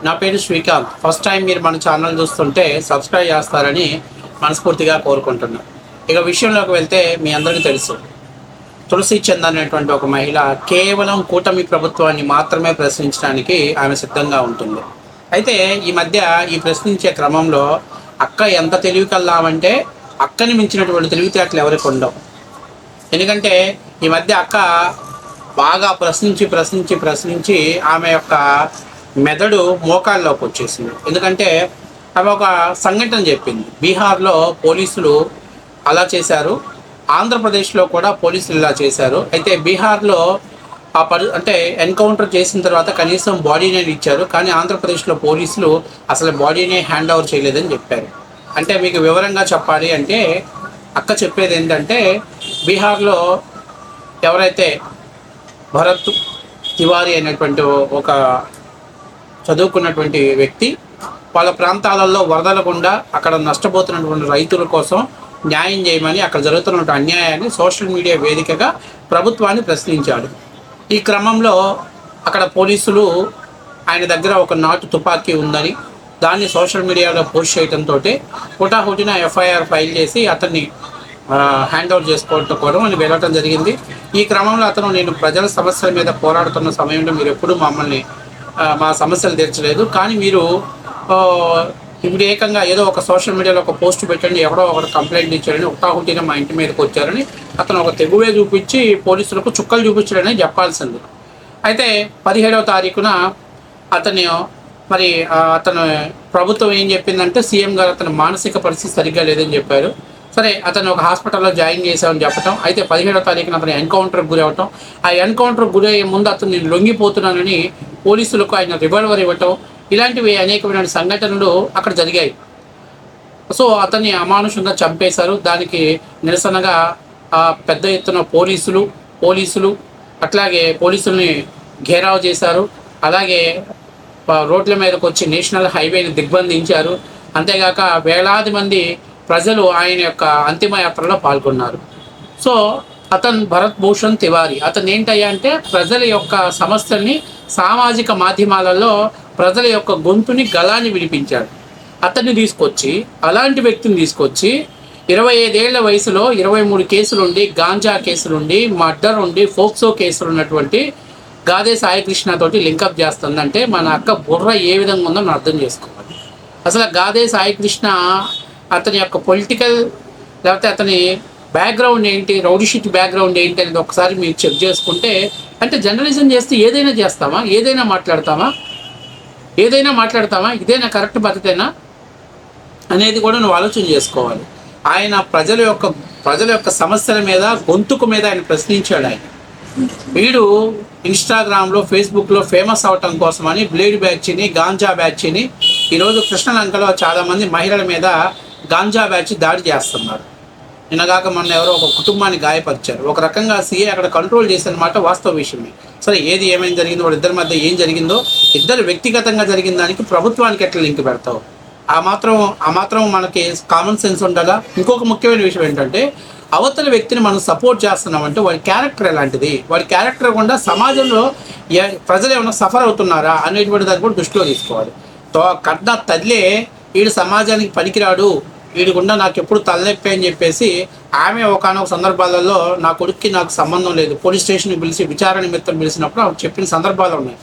నా పేరు Srikanth. First time మీరు మన ఛానల్ చూస్తుంటే సబ్స్క్రైబ్ చేస్తారని మనస్ఫూర్తిగా కోరుకుంటున్నాను. ఇక విషయంలోకి వెళ్తే మీ అందరికీ తెలుసు, తులసి చంద్ అనేటువంటి ఒక మహిళ కేవలం కూటమి ప్రభుత్వాన్ని మాత్రమే ప్రశ్నించడానికి ఆమె సిద్ధంగా ఉంటుంది. అయితే ఈ మధ్య ఈ ప్రశ్నించే క్రమంలో అక్క ఎంత తెలివి కల్లామంటే అక్కని మించినటువంటి తెలివితేటలు ఎవరికి ఉండవు. ఎందుకంటే ఈ మధ్య అక్క బాగా ప్రశ్నించి ఆమె యొక్క మెదడు మోకాల్లోకి వచ్చేసింది. ఎందుకంటే ఆమె ఒక సంఘటన చెప్పింది. బీహార్లో పోలీసులు అలా చేశారు, ఆంధ్రప్రదేశ్లో కూడా పోలీసులు ఇలా చేశారు. అయితే బీహార్లో అంటే ఎన్కౌంటర్ చేసిన తర్వాత కనీసం బాడీనే ఇచ్చారు, కానీ ఆంధ్రప్రదేశ్లో పోలీసులు అసలు బాడీనే హ్యాండ్ ఓవర్ చేయలేదని చెప్పారు. అంటే మీకు వివరంగా చెప్పాలి అంటే అక్క చెప్పేది ఏంటంటే, బీహార్లో ఎవరైతే భరత్ తివారీ అనేటువంటి ఒక చదువుకున్నటువంటి వ్యక్తి వాళ్ళ ప్రాంతాలలో వరదల గుండా అక్కడ నష్టపోతున్నటువంటి రైతుల కోసం న్యాయం చేయమని అక్కడ జరుగుతున్న అన్యాయాన్ని సోషల్ మీడియా వేదికగా ప్రభుత్వాన్ని ప్రశ్నించాడు. ఈ క్రమంలో అక్కడ పోలీసులు ఆయన దగ్గర ఒక నాటు తుపాకీ ఉందని దాన్ని సోషల్ మీడియాలో పోస్ట్ చేయడంతో హుటాహుటిన ఎఫ్ఐఆర్ ఫైల్ చేసి అతన్ని హ్యాండ్ ఓవర్ చేసుకోవడం అని వెళ్ళటం జరిగింది. ఈ క్రమంలో అతను, నేను ప్రజల సమస్యల మీద పోరాడుతున్న సమయంలో మీరు ఎప్పుడూ మమ్మల్ని మా సమస్యలు తీర్చలేదు, కానీ మీరు ఇప్పుడు ఏకంగా ఏదో ఒక సోషల్ మీడియాలో ఒక పోస్ట్ పెట్టండి, ఎవడో ఒకటి కంప్లైంట్ ఇచ్చారని హుటాహుటిన మా ఇంటి మీదకి వచ్చారని అతను ఒక తెగువే చూపించి పోలీసులకు చుక్కలు చూపించాడని చెప్పాల్సింది. అయితే 17వ తారీఖున అతను ప్రభుత్వం ఏం చెప్పిందంటే, సీఎం గారు అతని మానసిక పరిస్థితి సరిగ్గా లేదని చెప్పారు. సరే, అతను ఒక హాస్పిటల్లో జాయిన్ చేశామని చెప్పటం. అయితే 17వ తారీఖున అతను ఎన్కౌంటర్కి గురి అవ్వటం. ఆ ఎన్కౌంటర్కి గురి అయ్యే ముందు అతను నేను లొంగిపోతున్నానని పోలీసులకు ఆయన రివాల్వర్ ఇవ్వటం, ఇలాంటివి అనేకమైన సంఘటనలు అక్కడ జరిగాయి. సో అతన్ని అమానుషంగా చంపేశారు. దానికి నిరసనగా పెద్ద ఎత్తున పోలీసులు అట్లాగే పోలీసుల్ని ఘేరావు చేశారు. అలాగే రోడ్ల మీదకి వచ్చి నేషనల్ హైవేని దిగ్బంధించారు. అంతేగాక వేలాది మంది ప్రజలు ఆయన యొక్క అంతిమ యాత్రలో పాల్గొన్నారు. సో అతను భరత్ భూషణ్ తివారీ అతను ఏంటయ్యా అంటే, ప్రజల యొక్క సమస్యల్ని సామాజిక మాధ్యమాలలో ప్రజల యొక్క గొంతుని గలాన్ని వినిపించాడు. అతన్ని తీసుకొచ్చి, అలాంటి వ్యక్తిని తీసుకొచ్చి 25 ఏళ్ల వయసులో 23 కేసులుండి, గాంజా కేసులుండి, మర్డర్ ఉండి, ఫోక్సో కేసులు ఉన్నటువంటి గాదే సాయికృష్ణతోటి లింకప్ చేస్తుందంటే మన అక్క బుర్ర ఏ విధంగా ఉందో మనం అర్థం చేసుకోవాలి. అసలు గాదే సాయికృష్ణ అతని యొక్క పొలిటికల్ లేకపోతే అతని బ్యాక్గ్రౌండ్ ఏంటి, రౌడీషీట్ బ్యాక్గ్రౌండ్ ఏంటి అనేది ఒకసారి మీరు చెక్ చేసుకుంటే, అంటే జర్నలిజం చేస్తే ఏదైనా చేస్తామా, ఏదైనా మాట్లాడతామా, ఇదేనా కరెక్ట్ పద్ధతేనా అనేది కూడా నువ్వు ఆలోచన చేసుకోవాలి. ఆయన ప్రజల యొక్క సమస్యల మీద, గొంతుకు మీద ఆయన ప్రశ్నించాడు. ఆయన వీడు ఇన్స్టాగ్రామ్లో, ఫేస్బుక్లో ఫేమస్ అవటం కోసమని బ్లేడ్ బ్యాచ్ని, గాంజా బ్యాచ్ని, ఈరోజు కృష్ణలంకలో చాలామంది మహిళల మీద గాంజా బ్యాచ్ దాడి చేస్తున్నారు. నిన్నగాక మొన్న ఎవరో ఒక కుటుంబాన్ని గాయపరిచారు. ఒక రకంగా సీఏ అక్కడ కంట్రోల్ చేశారన్నమాట, వాస్తవ విషయమే. సరే, ఏమైనా జరిగిందో, వాళ్ళిద్దరి మధ్య ఏం జరిగిందో, ఇద్దరు వ్యక్తిగతంగా జరిగిన దానికి ప్రభుత్వానికి ఎట్లా లింక్ పెడతావు? ఆ మాత్రం మనకి కామన్ సెన్స్ ఉండాలా. ఇంకొక ముఖ్యమైన విషయం ఏంటంటే, అవతల వ్యక్తిని మనం సపోర్ట్ చేస్తున్నామంటే వాడి క్యారెక్టర్ ఎలాంటిది, వాడి క్యారెక్టర్ కూడా సమాజంలో ప్రజలు ఏమైనా సఫర్ అవుతున్నారా అనేటువంటి దాన్ని కూడా దృష్టిలో తీసుకోవాలి. కడ్డ తల్లి వీడు సమాజానికి పనికిరాడు, వీడి గుండా నాకు ఎప్పుడు తలనొప్పి అని చెప్పేసి ఆమె ఒకనొక సందర్భాలలో నా కొడుక్కి నాకు సంబంధం లేదు పోలీస్ స్టేషన్కి పిలిచి విచారణ నిమిత్తం పిలిచినప్పుడు ఆమె చెప్పిన సందర్భాలు ఉన్నాయి.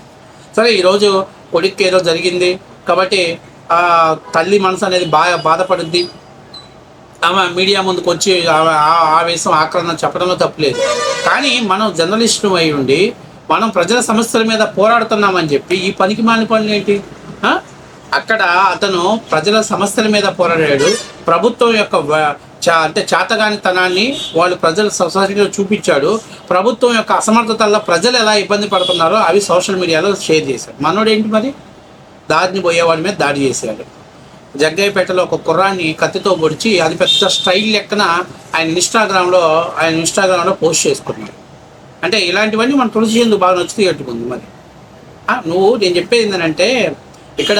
సరే, ఈరోజు కొడుక్కి ఏదో జరిగింది కాబట్టి తల్లి మనసు అనేది బాధపడుద్ది. ఆమె మీడియా ముందుకు వచ్చి ఆవేశం, ఆక్రమణ చెప్పడంలో తప్పులేదు. కానీ మనం జర్నలిస్టు అయి ఉండి మనం ప్రజల సమస్యల మీద పోరాడుతున్నామని చెప్పి ఈ పనికి మాలిన పనులు ఏంటి? అక్కడ అతను ప్రజల సమస్యల మీద పోరాడాడు. ప్రభుత్వం యొక్క అంటే చేతగానితనాన్ని వాళ్ళు ప్రజల సొసైటీలో చూపించాడు. ప్రభుత్వం యొక్క అసమర్థతల్లో ప్రజలు ఎలా ఇబ్బంది పడుతున్నారో అవి సోషల్ మీడియాలో షేర్ చేశాడు. మనోడు ఏంటి మరి, దారిని పోయేవాడి మీద దాడి చేశాడు. జగ్గయ్యపేటలో ఒక కుర్రాన్ని కత్తితో పొడిచి అది పెద్ద స్టైల్ లెక్కన ఆయన ఇన్స్టాగ్రామ్లో పోస్ట్ చేసుకున్నాడు. అంటే ఇలాంటివన్నీ మన తులసి ఎందుకు బాగా నచ్చుతూ కట్టుకుంది. మరి నేను చెప్పేది ఏంటంటే, ఇక్కడ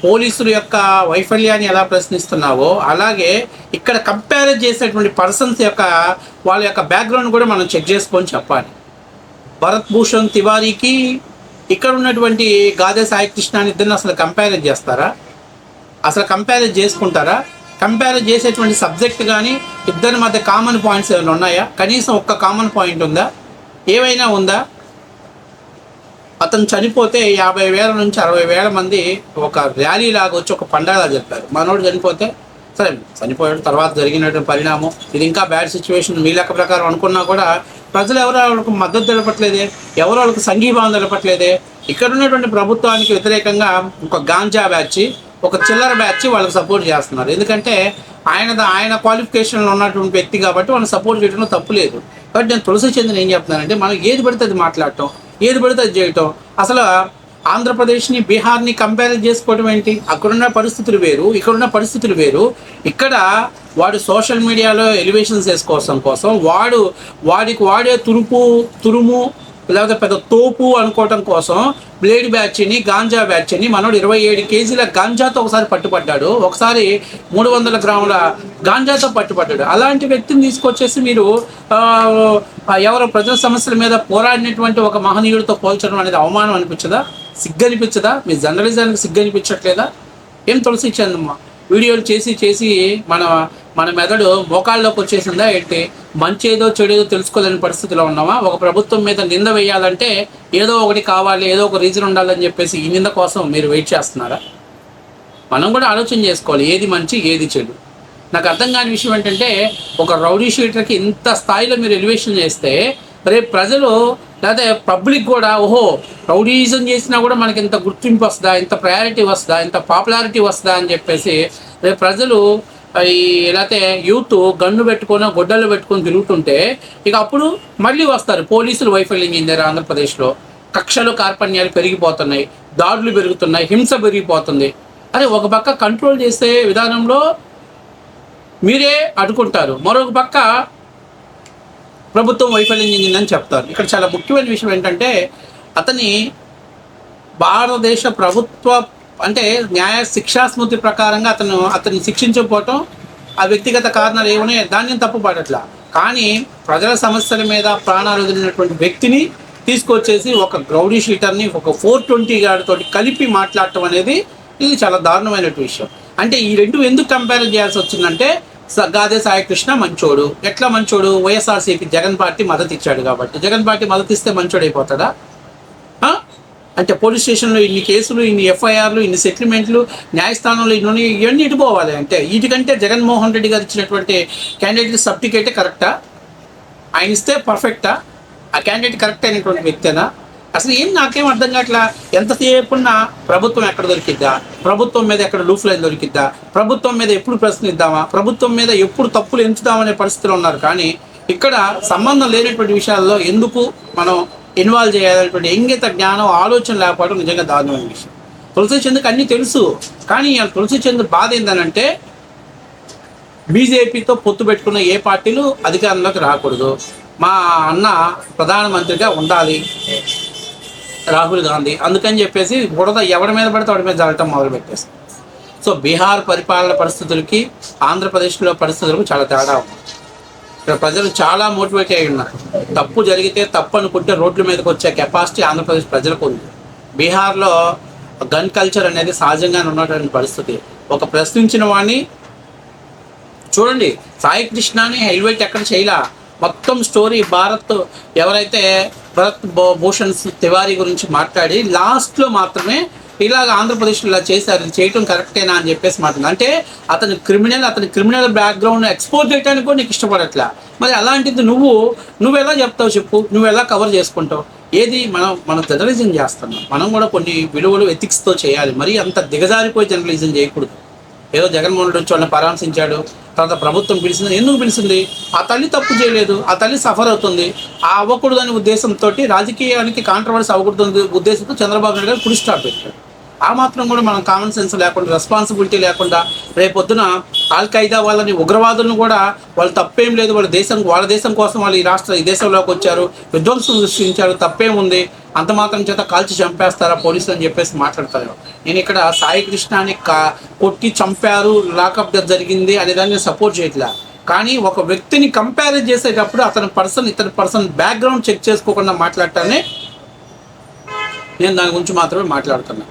పోలీసుల యొక్క వైఫల్యాన్ని ఎలా ప్రశ్నిస్తున్నావో అలాగే ఇక్కడ కంపేర్ చేసేటువంటి పర్సన్స్ యొక్క వాళ్ళ యొక్క బ్యాక్గ్రౌండ్ కూడా మనం చెక్ చేసుకొని చెప్పాలి. భరత్ భూషణ్ తివారీకి ఇక్కడ ఉన్నటువంటి గాదే సాయికృష్ణ ఇద్దరిని అసలు కంపారిజన్ చేస్తారా? అసలు కంపారిజన్ చేసుకుంటారా? కంపారిజన్ చేసేటువంటి సబ్జెక్ట్ కానీ ఇద్దరి మధ్య కామన్ పాయింట్స్ ఏమైనా ఉన్నాయా? కనీసం ఒక్క కామన్ పాయింట్ ఉందా? ఏమైనా ఉందా? అతను చనిపోతే 50,000 నుంచి 60,000 మంది ఒక ర్యాలీ లాగా వచ్చి ఒక పండగ చెప్పారు. మనోడు చనిపోతే సరే చనిపోయాడు, తర్వాత జరిగినటువంటి పరిణామం ఇది ఇంకా బ్యాడ్ సిచ్యువేషన్ మీ లెక్క ప్రకారం అనుకున్నా కూడా ప్రజలు ఎవరు వాళ్ళకు మద్దతు తెలపట్లేదే, ఎవరు వాళ్ళకు సంఘీభావం తెలపట్లేదే. ఇక్కడ ఉన్నటువంటి ప్రభుత్వానికి వ్యతిరేకంగా ఒక గాంజా బ్యాచ్, ఒక చిల్లర బ్యాచ్ వాళ్ళకి సపోర్ట్ చేస్తున్నారు. ఎందుకంటే ఆయన క్వాలిఫికేషన్లో ఉన్నటువంటి వ్యక్తి కాబట్టి వాళ్ళని సపోర్ట్ చేయడంలో తప్పు లేదు. కాబట్టి నేను తులసి చంద్రన్ ఏం చెప్తున్నానంటే, మనం ఏది పడితే అది మాట్లాడటం, ఏది పడితే అది చేయటం, అసలు ఆంధ్రప్రదేశ్ని బీహార్ని కంపేర్ చేసుకోవడం ఏంటి? అక్కడున్న పరిస్థితులు వేరు, ఇక్కడున్న పరిస్థితులు వేరు. ఇక్కడ వాడు సోషల్ మీడియాలో ఎలివేషన్స్ కోసం వాడికి వాడే తురుము లేకపోతే పెద్ద తోపు అనుకోవటం కోసం బ్లేడ్ బ్యాచ్ని, గాంజా బ్యాచ్ని మనోడు 27 కేజీల గాంజాతో ఒకసారి పట్టుపడ్డాడు, ఒకసారి 300 గ్రాముల గాంజాతో పట్టుపడ్డాడు. అలాంటి వ్యక్తిని తీసుకొచ్చేసి మీరు ఎవరో ప్రజల సమస్యల మీద పోరాడినటువంటి ఒక మహనీయుడితో పోల్చడం అనేది అవమానం అనిపించదా? సిగ్గు అనిపించదా? మీ జర్నలిజానికి సిగ్గు అనిపించట్లేదా? ఏం తులసి చందమ్మ వీడియోలు చేసి మన మెదడు మోకాళ్ళలోకి వచ్చేసిందా ఏంటి? మంచి ఏదో చెడేదో తెలుసుకోలేని పరిస్థితిలో ఉన్నామా? ఒక ప్రభుత్వం మీద నింద వేయాలంటే ఏదో ఒకటి కావాలి, ఏదో ఒక రీజన్ ఉండాలని చెప్పేసి ఈ నింద కోసం మీరు వెయిట్ చేస్తున్నారా? మనం కూడా ఆలోచన చేసుకోవాలి, ఏది మంచి ఏది చెడు. నాకు అర్థం కాని విషయం ఏంటంటే, ఒక రౌడీ షీటర్కి ఇంత స్థాయిలో మీరు ఎలివేషన్ చేస్తే రేపు ప్రజలు లేకపోతే పబ్లిక్ కూడా ఓహో రౌడీజం చేసినా కూడా మనకి ఇంత గుర్తింపు వస్తుందా, ఇంత ప్రయారిటీ వస్తుందా, ఇంత పాపులారిటీ వస్తుందా అని చెప్పేసి రేపు ప్రజలు లేకపోతే యూత్ గన్ను పెట్టుకొని గొడ్డలు పెట్టుకొని తిరుగుతుంటే ఇక అప్పుడు మళ్ళీ వస్తారు. పోలీసులు వైఫల్యం చెందారు ఆంధ్రప్రదేశ్లో, కక్షలు కార్పణ్యాలు పెరిగిపోతున్నాయి, దాడులు పెరుగుతున్నాయి, హింస పెరిగిపోతుంది. అరే ఒక పక్క కంట్రోల్ చేసే విధానంలో మీరే అడ్డుకుంటారు, మరొక పక్క ప్రభుత్వం వైఫల్యం చెందిందని చెప్తారు. ఇక్కడ చాలా ముఖ్యమైన విషయం ఏంటంటే, అతని భారతదేశ ప్రభుత్వ అంటే న్యాయ శిక్షా స్మృతి ప్రకారంగా అతన్ని శిక్షించకపోవటం ఆ వ్యక్తిగత కారణాలు ఏమున్నాయి దాన్ని తప్పుపడట్లా. కానీ ప్రజల సమస్యల మీద ప్రాణాలు వదిలినటువంటి వ్యక్తిని తీసుకొచ్చేసి ఒక రౌడీ షీటర్ని ఒక 420 గాడితో కలిపి మాట్లాడటం అనేది ఇది చాలా దారుణమైన విషయం. అంటే ఈ రెండు ఎందుకు కంపేర్ చేయాల్సి వచ్చిందంటే, గాదే సాయికృష్ణ మంచోడు. ఎట్లా మంచోడు? వైఎస్ఆర్సీపీ జగన్ పార్టీ మద్దతు ఇచ్చాడు కాబట్టి. జగన్ పార్టీ మద్దతు ఇస్తే మంచోడు అయిపోతాడా? అంటే పోలీస్ స్టేషన్లో ఇన్ని కేసులు, ఇన్ని ఎఫ్ఐఆర్లు, ఇన్ని సెటిల్మెంట్లు, న్యాయస్థానంలో ఇవన్నీ ఇటుపోవాలి. అంటే వీటికంటే జగన్మోహన్ రెడ్డి గారు ఇచ్చినటువంటి క్యాండిడేట్ సర్టిఫికేటే కరెక్టా? ఆయన ఇస్తే పర్ఫెక్టా? ఆ క్యాండిడేట్ కరెక్ట్ అయినటువంటి వ్యక్తేనా? అసలు ఏం నాకేం అర్థం కావట్లా. ఎంతసేపు ఉన్న ప్రభుత్వం ఎక్కడ దొరికిద్దా, ప్రభుత్వం మీద ఎక్కడ లూఫ్ లైన్ దొరికిద్దా, ప్రభుత్వం మీద ఎప్పుడు ప్రశ్నిద్దామా, ప్రభుత్వం మీద ఎప్పుడు తప్పులు ఎంచుదామనే పరిస్థితిలో ఉన్నారు. కానీ ఇక్కడ సంబంధం లేనటువంటి విషయాల్లో ఎందుకు మనం ఇన్వాల్వ్ చేయాలనేటువంటి ఇంగిత జ్ఞానం, ఆలోచన లేకపోవడం నిజంగా దారుణమైన విషయం. తులసి చంద్కి అన్నీ తెలుసు, కానీ తులసి చంద్ బాధ ఏంటనంటే బీజేపీతో పొత్తు పెట్టుకున్న ఏ పార్టీలు అధికారంలోకి రాకూడదు, మా అన్న ప్రధానమంత్రిగా ఉండాలి రాహుల్ గాంధీ, అందుకని చెప్పేసి బుడద ఎవరి మీద పడితే వాడి మీద జరగటం మొదలుపెట్టేస్తాం. సో బీహార్ పరిపాలన పరిస్థితులకి ఆంధ్రప్రదేశ్లో పరిస్థితులకు చాలా తేడా ఉంది. ఇక్కడ ప్రజలు చాలా మోటివేట్ అయి ఉన్నారు. తప్పు జరిగితే తప్పు అనుకుంటే రోడ్ల మీదకి వచ్చే కెపాసిటీ ఆంధ్రప్రదేశ్ ప్రజలకు ఉంది. బీహార్లో గన్ కల్చర్ అనేది సహజంగానే ఉన్నటువంటి పరిస్థితి. ఒక ప్రశ్నించిన వాడిని చూడండి, సాయి కృష్ణని హెల్మెట్ ఎక్కడ చేయలా, మొత్తం స్టోరీ ఎవరైతే భరత్ భూషణ్ తివారీ గురించి మాట్లాడి లాస్ట్లో మాత్రమే ఇలాగ ఆంధ్రప్రదేశ్లో ఇలా చేశారు, ఇది చేయటం కరెక్టేనా అని చెప్పేసి మాట్లాడు. అంటే అతని క్రిమినల్ బ్యాక్గ్రౌండ్ ఎక్స్పోజ్ చేయడానికి కూడా నీకు ఇష్టపడట్లా. మరి అలాంటిది నువ్వు ఎలా చెప్తావు చెప్పు, నువ్వు ఎలా కవర్ చేసుకుంటావు? ఏది మనం జర్నలిజం చేస్తున్నాం, మనం కూడా కొన్ని విలువలు ఎథిక్స్తో చేయాలి. మరి అంత దిగజారిపోయి జర్నలిజం చేయకూడదు. ఏదో జగన్మోహన్ రెడ్డి వచ్చి వాళ్ళని పరామర్శించాడు, తర్వాత ప్రభుత్వం పిలిచింది. ఎందుకు పిలిచింది? ఆ తల్లి తప్పు చేయలేదు, ఆ తల్లి సఫర్ అవుతుంది, ఆ అవ్వకూడదనే ఉద్దేశంతో, రాజకీయానికి కాంట్రవర్సీ అవ్వకూడదనే ఉద్దేశంతో చంద్రబాబు నాయుడు గారు ఫుల్ స్టాప్ పెట్టాడు. ఆ మాత్రం కూడా మనం కామన్ సెన్స్ లేకుండా, రెస్పాన్సిబిలిటీ లేకుండా, రేపొద్దున ఆల్ ఖైదా వాళ్ళని, ఉగ్రవాదులను కూడా వాళ్ళు తప్పేం లేదు, వాళ్ళ దేశం కోసం వాళ్ళు ఈ దేశంలోకి వచ్చారు, విధ్వంసం సృష్టించారు, తప్పేముంది, అంత మాత్రం చేత కాల్చి చంపేస్తారా పోలీసులు అని చెప్పేసి మాట్లాడతారు. నేను ఇక్కడ సాయి కృష్ణని కొట్టి చంపారు, లాకప్ డెత్ జరిగింది అనే దాన్ని సపోర్ట్ చేయట్లా. కానీ ఒక వ్యక్తిని కంపేర్ చేసేటప్పుడు ఇతని పర్సన్ బ్యాక్గ్రౌండ్ చెక్ చేసుకోకుండా మాట్లాడటానే నేను దాని గురించి మాత్రమే మాట్లాడుతున్నా.